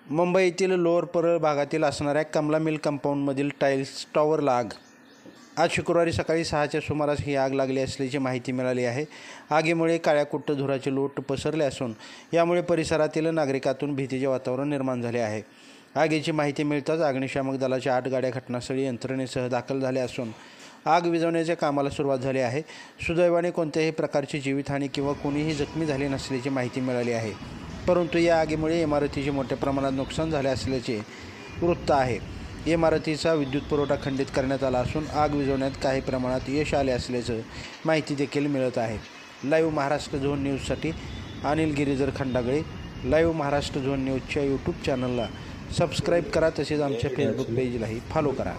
मुंबईतील लोअर परळ भागातील असणाऱ्या कमला मिल कंपाऊंडमधील टाईल्स टॉवरला आग. आज शुक्रवारी सकाळी 6च्या सुमारास ही आग लागली असल्याची माहिती मिळाली आहे. आगीमुळे काळ्याकुट्ट धुराचे लोट पसरले असून यामुळे परिसरातील नागरिकांतून भीतीचे वातावरण निर्माण झाले आहे. आगीची माहिती मिळताच अग्निशामक दलाच्या 8 गाड्या घटनास्थळी यंत्रणेसह दाखल झाल्या असून आग विझवण्याच्या कामाला सुरुवात झाली आहे. सुदैवाने कोणत्याही प्रकारची जीवितहानी किंवा कोणीही जखमी झाले नसल्याची माहिती मिळाली आहे. परंतु या आगीमुळे इमारतीचे मोठ्या प्रमाणात नुकसान झाले असल्याचे वृत्त आहे. इमारतीचा विद्युत पुरवठा खंडित करण्यात आला असून आग विझवण्यात काही प्रमाणात यश आले असल्याचं माहिती देखील मिळत आहे. लाईव्ह महाराष्ट्र झोन न्यूजसाठी अनिल गिरीधर खंडागळे. लाईव्ह महाराष्ट्र झोन न्यूजच्या यूट्यूब चॅनलला सबस्क्राईब करा, तसेच आमच्या फेसबुक पेजलाही फॉलो करा.